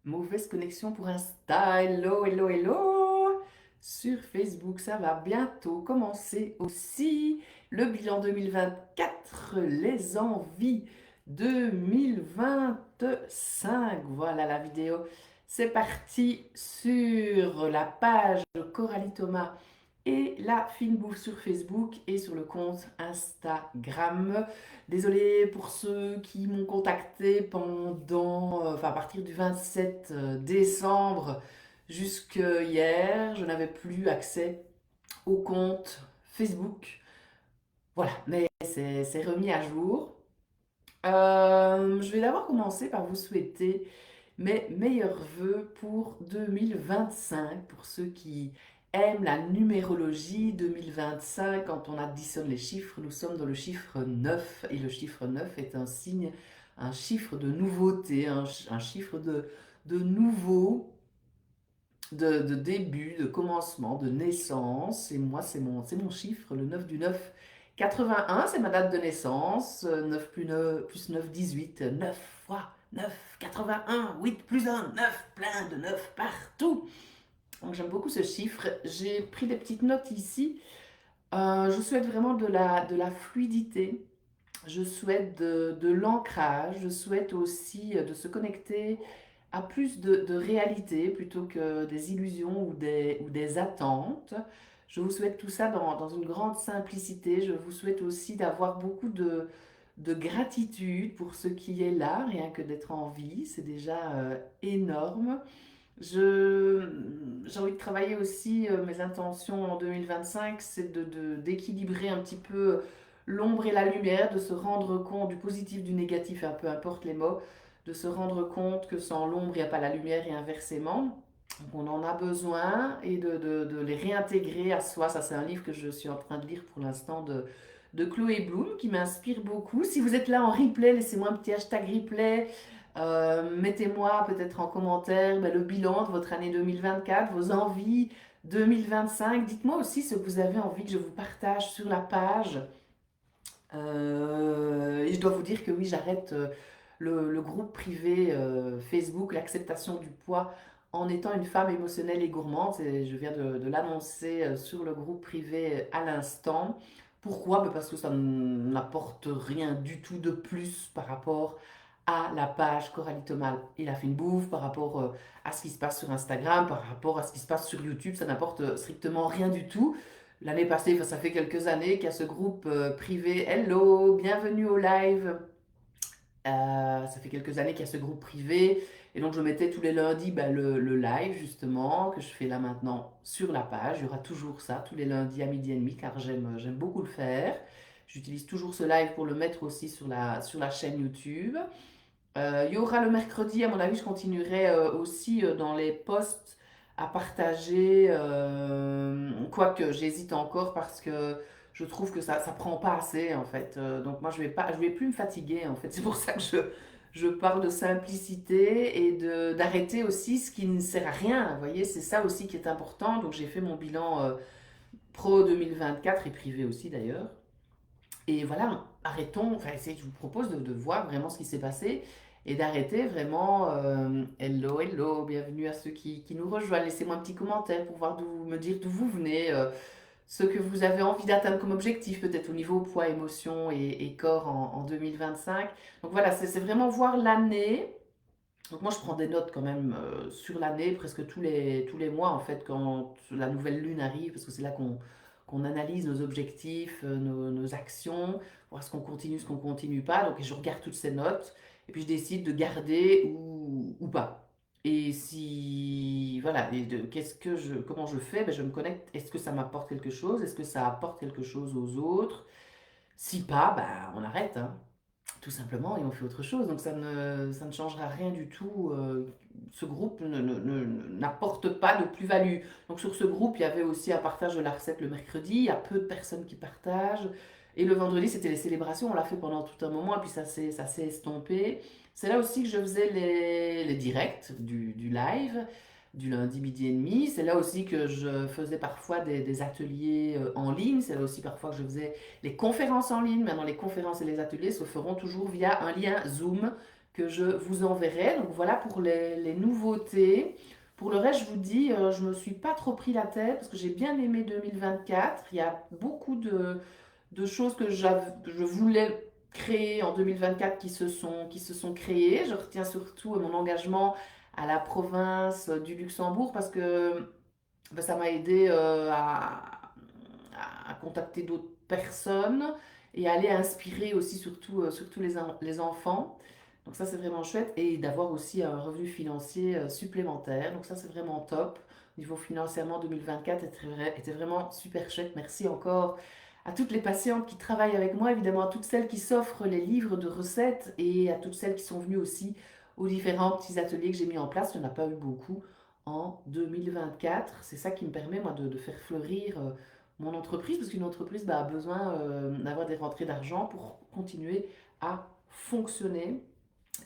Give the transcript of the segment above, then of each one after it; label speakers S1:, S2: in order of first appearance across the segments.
S1: Mauvaise connexion pour Insta. Hello, hello, hello. Sur Facebook, ça va bientôt commencer aussi. Le bilan 2024, les envies 2025. Voilà la vidéo. C'est parti sur la page de Coralie Thomas et la fine bouffe sur Facebook et sur le compte Instagram. Désolée pour ceux qui m'ont contacté à partir du 27 décembre jusqu'à hier. Je n'avais plus accès au compte Facebook. Voilà, mais c'est remis à jour. Je vais d'abord commencer par vous souhaiter mes meilleurs vœux pour 2025, pour ceux qui aiment la numérologie 2025. Quand on additionne les chiffres, nous sommes dans le chiffre 9 et le chiffre 9 est un signe, un chiffre de nouveauté, un chiffre de nouveau, de début, de commencement, de naissance. Et moi, c'est mon chiffre, le 9 du 9. 81, c'est ma date de naissance. 9 plus 9, 18. 9 fois 9, 81. 8 plus 1, 9. Plein de 9 partout. Donc j'aime beaucoup ce chiffre. J'ai pris des petites notes ici. Je souhaite vraiment de la fluidité. Je souhaite de l'ancrage. Je souhaite aussi de se connecter à plus de réalité plutôt que des illusions ou des attentes. Je vous souhaite tout ça dans une grande simplicité. Je vous souhaite aussi d'avoir beaucoup de gratitude pour ce qui est là, rien que d'être en vie, c'est déjà énorme. J'ai envie de travailler aussi mes intentions en 2025, c'est d'équilibrer un petit peu l'ombre et la lumière, de se rendre compte du positif, du négatif, peu importe les mots, de se rendre compte que sans l'ombre, il n'y a pas la lumière et inversement. Donc on en a besoin et de les réintégrer à soi. Ça, c'est un livre que je suis en train de lire pour l'instant de Chloé Bloom qui m'inspire beaucoup. Si vous êtes là en replay, laissez-moi un petit hashtag replay. Mettez-moi peut-être en commentaire le bilan de votre année 2024, vos envies 2025. Dites-moi aussi ce que vous avez envie que je vous partage sur la page. Et je dois vous dire que oui, j'arrête le groupe privé Facebook, l'acceptation du poids, en étant une femme émotionnelle et gourmande. Je viens de l'annoncer sur le groupe privé à l'instant. Pourquoi? Parce que ça n'apporte rien du tout de plus par rapport à la page Coralie Thomas et la fine bouffe, par rapport à ce qui se passe sur Instagram, par rapport à ce qui se passe sur YouTube. Ça n'apporte strictement rien du tout. L'année passée, enfin, ça fait quelques années qu'il y a ce groupe privé. Hello, bienvenue au live. Ça fait quelques années qu'il y a ce groupe privé. Et donc, je mettais tous les lundis le live, justement, que je fais là maintenant sur la page. Il y aura toujours ça, tous les lundis à midi et demi, car j'aime beaucoup le faire. J'utilise toujours ce live pour le mettre aussi sur la chaîne YouTube. Il y aura le mercredi, à mon avis, je continuerai aussi dans les posts à partager, quoique j'hésite encore parce que je trouve que ça prend pas assez en fait. Donc moi je vais plus me fatiguer en fait. C'est pour ça que je parle de simplicité et d'arrêter aussi ce qui ne sert à rien. Vous voyez, c'est ça aussi qui est important. Donc j'ai fait mon bilan pro 2024 et privé aussi d'ailleurs. Et voilà, arrêtons, enfin, je vous propose de voir vraiment ce qui s'est passé et d'arrêter vraiment. Hello, hello, bienvenue à ceux qui nous rejoignent. Laissez-moi un petit commentaire pour voir me dire d'où vous venez, ce que vous avez envie d'atteindre comme objectif, peut-être au niveau poids, émotion et corps en 2025. Donc voilà, c'est vraiment voir l'année. Donc moi, je prends des notes quand même sur l'année, presque tous les mois, en fait, quand la nouvelle lune arrive, parce que c'est là qu'on analyse nos objectifs, nos actions, voir ce qu'on continue pas. Donc je regarde toutes ces notes, et puis je décide de garder ou pas. Et si, voilà, comment je fais? Ben, je me connecte. Est-ce que ça m'apporte quelque chose? Est-ce que ça apporte quelque chose aux autres? Si pas, ben, on arrête, hein, tout simplement, et on fait autre chose. Donc ça ne changera rien du tout. Ce groupe n'apporte pas de plus-value. Donc sur ce groupe, il y avait aussi un partage de la recette le mercredi. Il y a peu de personnes qui partagent. Et le vendredi, c'était les célébrations. On l'a fait pendant tout un moment, et puis ça s'est estompé. C'est là aussi que je faisais les directs du live du lundi midi et demi. C'est là aussi que je faisais parfois des ateliers en ligne. C'est là aussi parfois que je faisais les conférences en ligne. Maintenant, les conférences et les ateliers se feront toujours via un lien Zoom que je vous enverrai. Donc voilà pour les nouveautés. Pour le reste, je vous dis, je ne me suis pas trop pris la tête parce que j'ai bien aimé 2024. Il y a beaucoup de choses que je voulais créer en 2024 qui se sont créées. Je retiens surtout mon engagement à la province du Luxembourg parce que ben, ça m'a aidé à contacter d'autres personnes et à aller inspirer aussi surtout les enfants. Donc ça c'est vraiment chouette et d'avoir aussi un revenu financier supplémentaire. Donc ça c'est vraiment top. Au niveau financièrement 2024 était vraiment super chouette. Merci encore à toutes les patientes qui travaillent avec moi, évidemment à toutes celles qui s'offrent les livres de recettes et à toutes celles qui sont venues aussi aux différents petits ateliers que j'ai mis en place. Il n'y en a pas eu beaucoup en 2024. C'est ça qui me permet, moi, de faire fleurir mon entreprise, parce qu'une entreprise bah, a besoin d'avoir des rentrées d'argent pour continuer à fonctionner.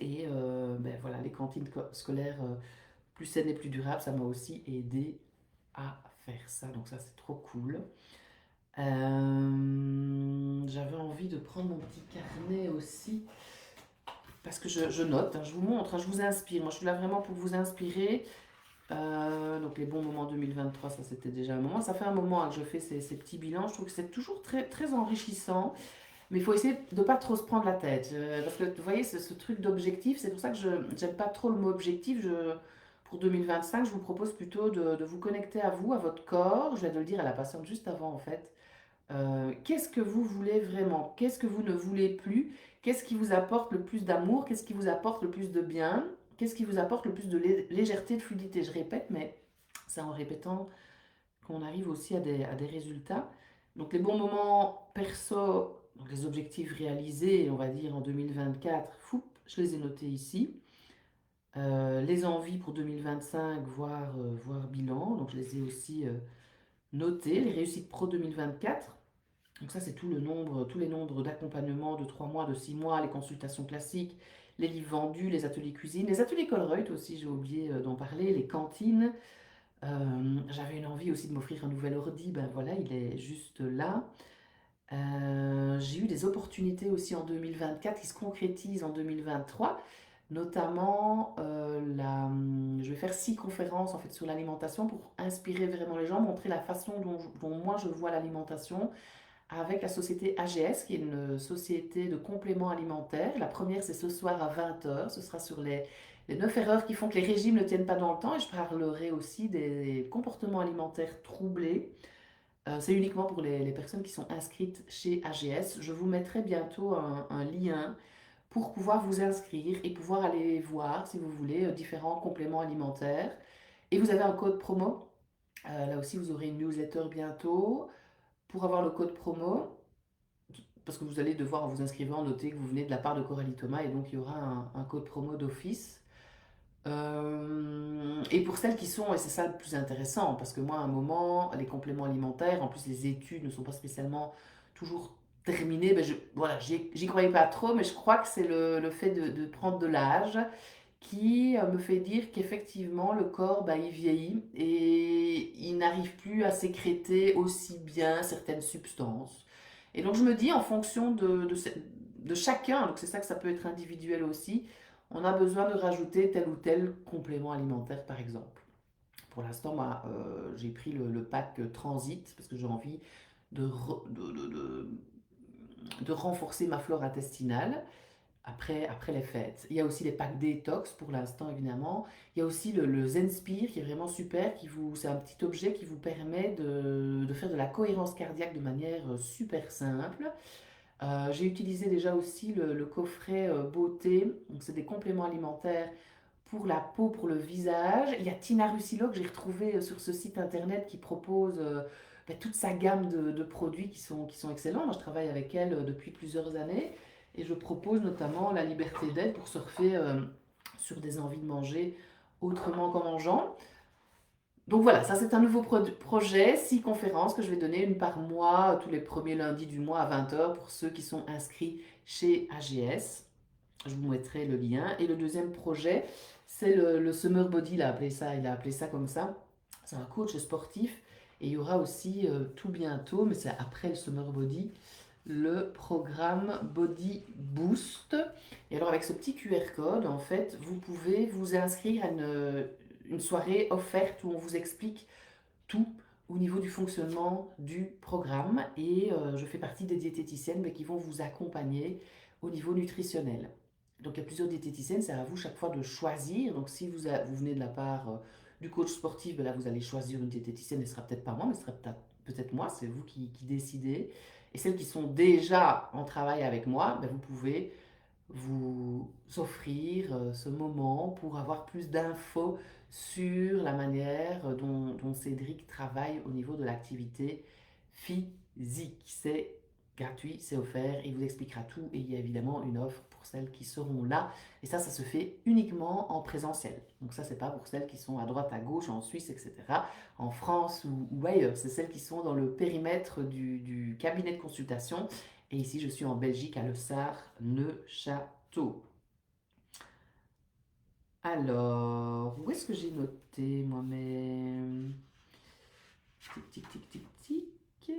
S1: Et ben, voilà, les cantines scolaires plus saines et plus durables, ça m'a aussi aidé à faire ça. Donc ça, c'est trop cool. J'avais envie de prendre mon petit carnet aussi, parce que je note, hein, je vous montre, hein, je vous inspire. Moi, je suis là vraiment pour vous inspirer. Donc les bons moments 2023, ça c'était déjà un moment. Ça fait un moment hein, que je fais ces petits bilans. Je trouve que c'est toujours très enrichissant. Mais il faut essayer de ne pas trop se prendre la tête. Parce que vous voyez, ce truc d'objectif, c'est pour ça que je n'aime pas trop le mot objectif. Pour 2025, je vous propose plutôt de vous connecter à vous, à votre corps. Je viens de le dire à la patiente juste avant en fait. Qu'est-ce que vous voulez vraiment? Qu'est-ce que vous ne voulez plus? Qu'est-ce qui vous apporte le plus d'amour? Qu'est-ce qui vous apporte le plus de bien? Qu'est-ce qui vous apporte le plus de légèreté, de fluidité? Je répète, mais c'est en répétant qu'on arrive aussi à des résultats. Donc les bons moments perso, donc les objectifs réalisés, on va dire en 2024, fou, je les ai notés ici. Les envies pour 2025, voire bilan, donc je les ai aussi notés. Les réussites pro 2024. Donc ça, c'est tous les nombres d'accompagnement de 3 mois, de 6 mois, les consultations classiques, les livres vendus, les ateliers cuisine, les ateliers Colruyt aussi, j'ai oublié d'en parler, les cantines. J'avais une envie aussi de m'offrir un nouvel ordi, ben voilà, il est juste là. J'ai eu des opportunités aussi en 2024 qui se concrétisent en 2023, notamment je vais faire 6 conférences en fait sur l'alimentation pour inspirer vraiment les gens, montrer la façon dont moi je vois l'alimentation avec la société AGS, qui est une société de compléments alimentaires. La première, c'est ce soir à 20h. Ce sera sur les 9 erreurs qui font que les régimes ne tiennent pas dans le temps. Et je parlerai aussi des comportements alimentaires troublés. C'est uniquement pour les personnes qui sont inscrites chez AGS. Je vous mettrai bientôt un lien pour pouvoir vous inscrire et pouvoir aller voir, si vous voulez, différents compléments alimentaires. Et vous avez un code promo. Là aussi, vous aurez une newsletter bientôt. Pour avoir le code promo, parce que vous allez devoir, en vous inscrivant, noter que vous venez de la part de Coralie Thomas et donc il y aura un code promo d'office. Et pour celles qui sont, et c'est ça le plus intéressant, parce que moi, à un moment, les compléments alimentaires, en plus les études ne sont pas spécialement toujours terminées, ben voilà, j'y croyais pas trop, mais je crois que c'est le fait de prendre de l'âge qui me fait dire qu'effectivement le corps, bah, il vieillit et il n'arrive plus à sécréter aussi bien certaines substances. Et donc je me dis, en fonction de chacun, donc c'est ça que ça peut être individuel aussi, on a besoin de rajouter tel ou tel complément alimentaire par exemple. Pour l'instant, moi, j'ai pris le pack Transit parce que j'ai envie de, de renforcer ma flore intestinale après les fêtes. Il y a aussi les packs détox pour l'instant évidemment. Il y a aussi le Zenspire qui est vraiment super, c'est un petit objet qui vous permet de faire de la cohérence cardiaque de manière super simple. J'ai utilisé déjà aussi le coffret beauté, donc c'est des compléments alimentaires pour la peau, pour le visage. Il y a Tina Russilo que j'ai retrouvé sur ce site internet qui propose toute sa gamme de produits qui sont excellents. Moi, je travaille avec elle depuis plusieurs années et je propose notamment la liberté d'être pour surfer sur des envies de manger autrement qu'en mangeant. Donc voilà, ça c'est un nouveau projet, 6 conférences que je vais donner, une par mois, tous les premiers lundis du mois à 20h pour ceux qui sont inscrits chez AGS. Je vous mettrai le lien. Et le deuxième projet, c'est le Summer Body, il a appelé ça comme ça. C'est un coach sportif. Et il y aura aussi tout bientôt, mais c'est après le Summer Body, le programme Body Boost. Et alors avec ce petit QR code, en fait, vous pouvez vous inscrire à une soirée offerte où on vous explique tout au niveau du fonctionnement du programme. Et je fais partie des diététiciennes mais qui vont vous accompagner au niveau nutritionnel. Donc il y a plusieurs diététiciennes, c'est à vous chaque fois de choisir. Donc si vous venez de la part du coach sportif, ben là vous allez choisir une diététicienne, ce ne sera peut-être pas moi, mais ce sera peut-être moi, c'est vous qui décidez. Et celles qui sont déjà en travail avec moi, ben vous pouvez vous offrir ce moment pour avoir plus d'infos sur la manière dont Cédric travaille au niveau de l'activité physique. C'est gratuit, c'est offert, il vous expliquera tout et il y a évidemment une offre pour celles qui seront là. Et ça se fait uniquement en présentiel. Donc ça, c'est pas pour celles qui sont à droite, à gauche, en Suisse, etc., en France ou ailleurs. C'est celles qui sont dans le périmètre du cabinet de consultation. Et ici, je suis en Belgique, à Le Sar, Neuchâteau. Alors, où est-ce que j'ai noté moi-même? Tic, tic, tic, tic, tic.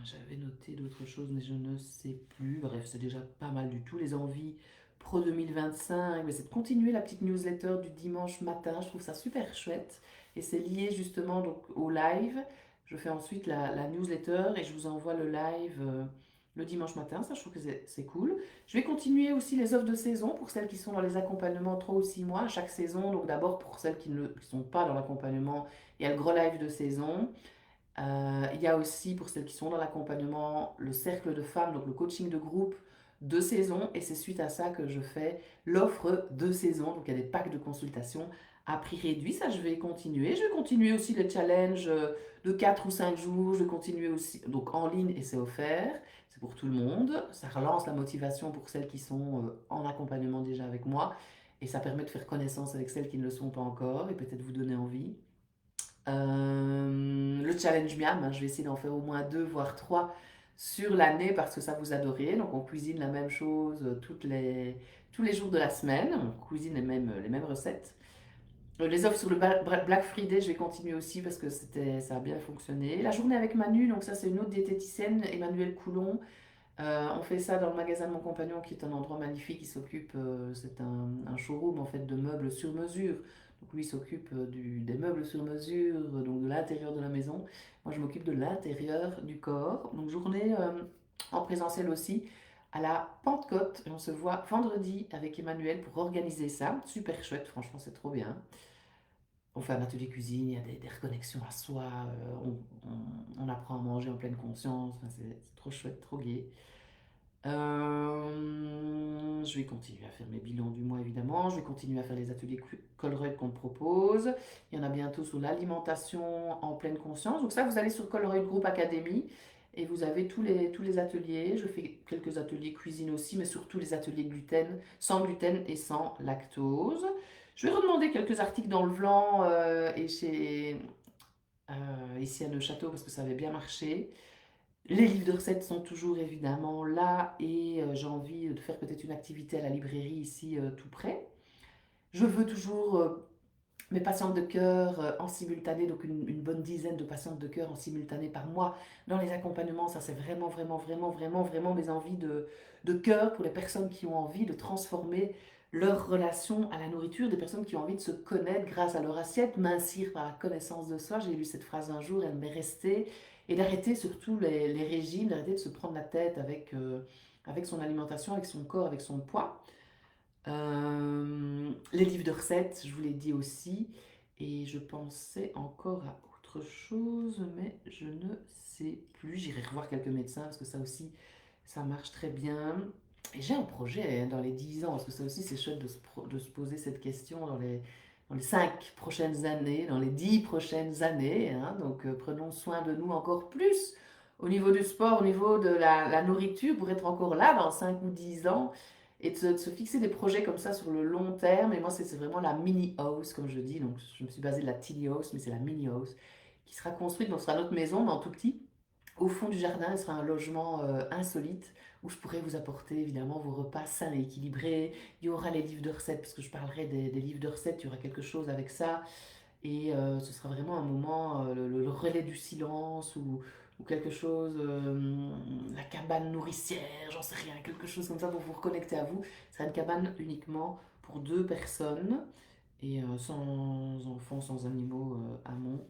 S1: J'avais noté d'autres choses, mais je ne sais plus. Bref, c'est déjà pas mal du tout. Les envies pro 2025, mais c'est de continuer la petite newsletter du dimanche matin. Je trouve ça super chouette. Et c'est lié justement donc, au live. Je fais ensuite la newsletter et je vous envoie le live le dimanche matin. Ça, je trouve que c'est cool. Je vais continuer aussi les offres de saison pour celles qui sont dans les accompagnements 3 ou 6 mois à chaque saison. Donc d'abord pour celles qui ne sont pas dans l'accompagnement, il y a le gros live de saison. Il y a aussi, pour celles qui sont dans l'accompagnement, le cercle de femmes, donc le coaching de groupe de saison. Et c'est suite à ça que je fais l'offre de saison. Donc il y a des packs de consultation à prix réduit. Ça, je vais continuer. Je vais continuer aussi les challenges de 4 ou 5 jours. Je vais continuer aussi, donc en ligne et c'est offert. C'est pour tout le monde. Ça relance la motivation pour celles qui sont en accompagnement déjà avec moi. Et ça permet de faire connaissance avec celles qui ne le sont pas encore et peut-être vous donner envie. Le challenge miam, hein, je vais essayer d'en faire au moins 2 voire 3 sur l'année parce que ça vous adorez. Donc on cuisine la même chose tous les jours de la semaine. On cuisine les mêmes recettes. Les offres sur le Black Friday, je vais continuer aussi parce que ça a bien fonctionné. La journée avec Manu, donc ça c'est une autre diététicienne, Emmanuelle Coulon. On fait ça dans le magasin de mon compagnon qui est un endroit magnifique. C'est un showroom en fait de meubles sur mesure. Donc lui il s'occupe des meubles sur mesure, donc de l'intérieur de la maison. Moi je m'occupe de l'intérieur du corps. Donc journée en présentiel aussi à la Pentecôte. Et on se voit vendredi avec Emmanuel pour organiser ça. Super chouette, franchement c'est trop bien. On fait un atelier cuisine, il y a des reconnexions à soi, on apprend à manger en pleine conscience. Enfin, c'est trop chouette, trop gai. Je vais continuer à faire mes bilans du mois évidemment. Je vais continuer à faire les ateliers Colruyt qu'on me propose. Il y en a bientôt sur l'alimentation en pleine conscience. Donc ça, vous allez sur Colruyt Group Academy et vous avez tous les ateliers. Je fais quelques ateliers cuisine aussi, mais surtout les ateliers gluten, sans gluten et sans lactose. Je vais redemander quelques articles dans le Vlan ici à Neuchâteau parce que ça avait bien marché. Les livres de recettes sont toujours évidemment là et j'ai envie de faire peut-être une activité à la librairie ici tout près. Je veux toujours mes patientes de cœur en simultané, donc une bonne dizaine de patientes de cœur en simultané par mois dans les accompagnements. Ça, c'est vraiment, vraiment, vraiment, vraiment, vraiment mes envies de cœur pour les personnes qui ont envie de transformer leur relation à la nourriture, des personnes qui ont envie de se connaître grâce à leur assiette, mincir par la connaissance de soi. J'ai lu cette phrase un jour, elle m'est restée. Et d'arrêter surtout les régimes, d'arrêter de se prendre la tête avec son alimentation, avec son corps, avec son poids. Les livres de recettes, je vous l'ai dit aussi. Et je pensais encore à autre chose, mais je ne sais plus. J'irai revoir quelques médecins parce que ça aussi, ça marche très bien. Et j'ai un projet dans les 10 ans, parce que ça aussi c'est chouette de se poser cette question dans les 5 prochaines années, dans les 10 prochaines années. Hein. Donc prenons soin de nous encore plus au niveau du sport, au niveau de la nourriture, pour être encore là dans 5 ou 10 ans et de se fixer des projets comme ça sur le long terme. Et moi, c'est vraiment la mini house, comme je dis. Donc, je me suis basée de la tiny house, mais c'est la mini house qui sera construite. Donc, ce sera notre maison, mais en tout petit. Au fond du jardin, ce sera un logement insolite où je pourrai vous apporter évidemment vos repas sains et équilibrés. Il y aura les livres de recettes, parce que je parlerai des livres de recettes. Il y aura quelque chose avec ça. Et ce sera vraiment un moment, le relais du silence, où ou quelque chose, la cabane nourricière, j'en sais rien, quelque chose comme ça pour vous reconnecter à vous. Ce sera une cabane uniquement pour deux personnes et sans enfants, sans animaux, à mon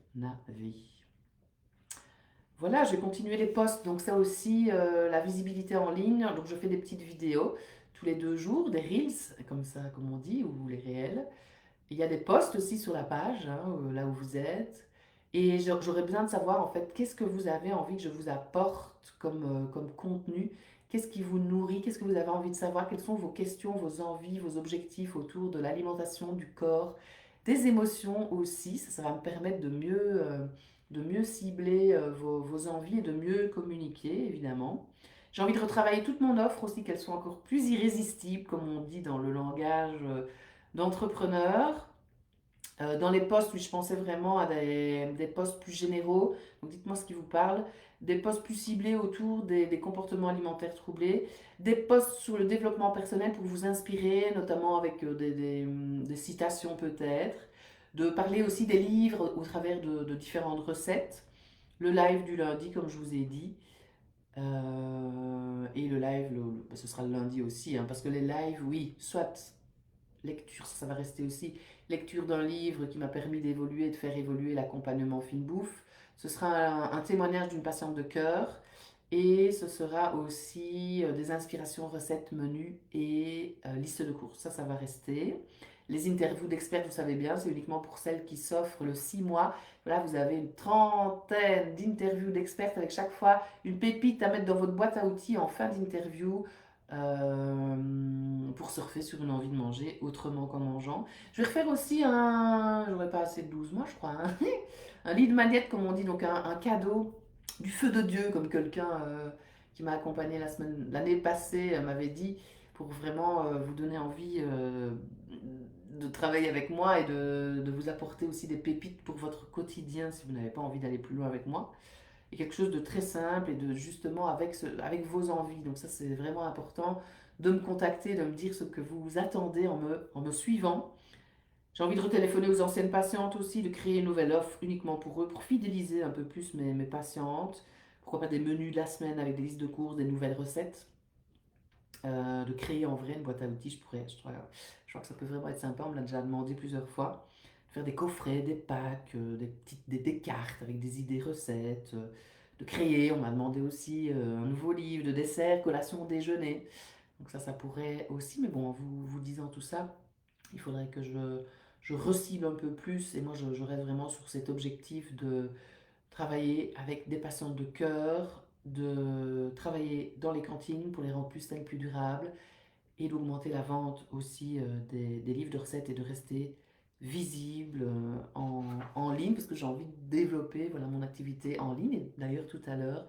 S1: avis. Voilà, je vais continuer les posts, donc ça aussi, la visibilité en ligne. Donc je fais des petites vidéos tous les 2 jours, des reels, comme ça, comme on dit, ou les réels. Il y a des posts aussi sur la page, hein, là où vous êtes. Et j'aurais besoin de savoir en fait qu'est-ce que vous avez envie que je vous apporte comme contenu, qu'est-ce qui vous nourrit, qu'est-ce que vous avez envie de savoir, quelles sont vos questions, vos envies, vos objectifs autour de l'alimentation, du corps, des émotions aussi. Ça va me permettre de mieux cibler vos envies et de mieux communiquer évidemment. J'ai envie de retravailler toute mon offre aussi, qu'elle soit encore plus irrésistible, comme on dit dans le langage d'entrepreneur. Dans les postes, oui, je pensais vraiment à des postes plus généraux. Donc dites-moi ce qui vous parle. Des postes plus ciblés autour des comportements alimentaires troublés. Des postes sur le développement personnel pour vous inspirer, notamment avec des citations peut-être. De parler aussi des livres au travers de différentes recettes. Le live du lundi, comme je vous ai dit. Et le live, ce sera le lundi aussi, hein, parce que les lives, oui, soit lecture, ça va rester aussi. Lecture d'un livre qui m'a permis d'évoluer, de faire évoluer l'accompagnement fine bouffe. Ce sera un témoignage d'une patiente de cœur. Et ce sera aussi des inspirations, recettes, menus et liste de courses. Ça va rester. Les interviews d'experts, vous savez bien, c'est uniquement pour celles qui s'offrent le 6 mois. Voilà, vous avez une trentaine d'interviews d'experts avec chaque fois une pépite à mettre dans votre boîte à outils en fin d'interview pour surfer sur une envie de manger autrement qu'en mangeant. Je vais refaire aussi j'aurais pas assez de 12 mois je crois, hein, un lit de magnète comme on dit, donc un cadeau du feu de Dieu comme quelqu'un qui m'a accompagné l'année passée m'avait dit, pour vraiment vous donner envie de travailler avec moi et de vous apporter aussi des pépites pour votre quotidien si vous n'avez pas envie d'aller plus loin avec moi et quelque chose de très simple et de justement avec vos envies. Donc ça c'est vraiment important de me contacter, de me dire ce que vous attendez en me suivant. J'ai envie de retéléphoner aux anciennes patientes aussi, de créer une nouvelle offre uniquement pour eux, pour fidéliser un peu plus mes patientes. Pourquoi pas des menus de la semaine avec des listes de courses, des nouvelles recettes. De créer en vrai une boîte à outils, je crois que ça peut vraiment être sympa, on me l'a déjà demandé plusieurs fois. De faire des coffrets, des packs, des cartes avec des idées recettes, de créer, on m'a demandé aussi un nouveau livre de dessert, collation, déjeuner. Donc ça pourrait aussi, mais bon, en vous disant tout ça, il faudrait que je recible un peu plus, et moi je reste vraiment sur cet objectif de travailler avec des patientes de cœur, de travailler dans les cantines pour les rendre plus saines, plus durables, et d'augmenter la vente aussi des livres de recettes et de rester visible en ligne, parce que j'ai envie de développer voilà, mon activité en ligne. Et d'ailleurs, tout à l'heure,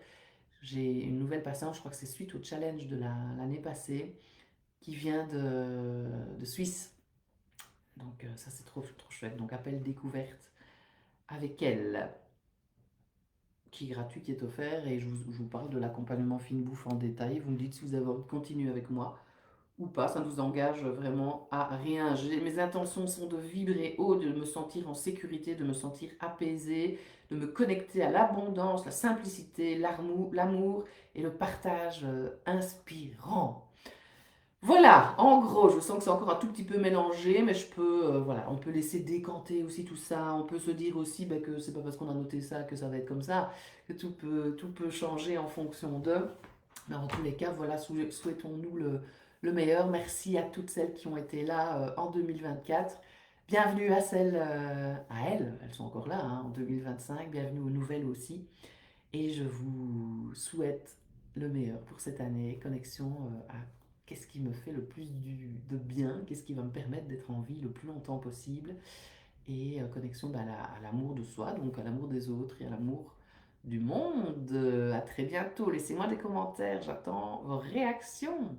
S1: j'ai une nouvelle patiente, je crois que c'est suite au challenge de l'année passée, qui vient de Suisse. Donc ça, c'est trop, trop chouette. Donc appel découverte avec elle, qui est gratuit, qui est offert, et je vous parle de l'accompagnement fine bouffe en détail. Vous me dites si vous avez envie de continuer avec moi ou pas, ça ne vous engage vraiment à rien. Mes intentions sont de vibrer haut, de me sentir en sécurité, de me sentir apaisée, de me connecter à l'abondance, la simplicité, l'amour et le partage inspirant. Voilà, en gros, je sens que c'est encore un tout petit peu mélangé, mais voilà, on peut laisser décanter aussi tout ça. On peut se dire aussi que c'est pas parce qu'on a noté ça que ça va être comme ça, que tout peut changer en fonction d'eux. Mais en tous les cas, voilà, souhaitons-nous le meilleur. Merci à toutes celles qui ont été là en 2024. Bienvenue à elles sont encore là hein, en 2025. Bienvenue aux nouvelles aussi. Et je vous souhaite le meilleur pour cette année. Connexion à qu'est-ce qui me fait le plus de bien, qu'est-ce qui va me permettre d'être en vie le plus longtemps possible. Et connexion à l'amour de soi, donc à l'amour des autres et à l'amour du monde. À très bientôt. Laissez-moi des commentaires, j'attends vos réactions.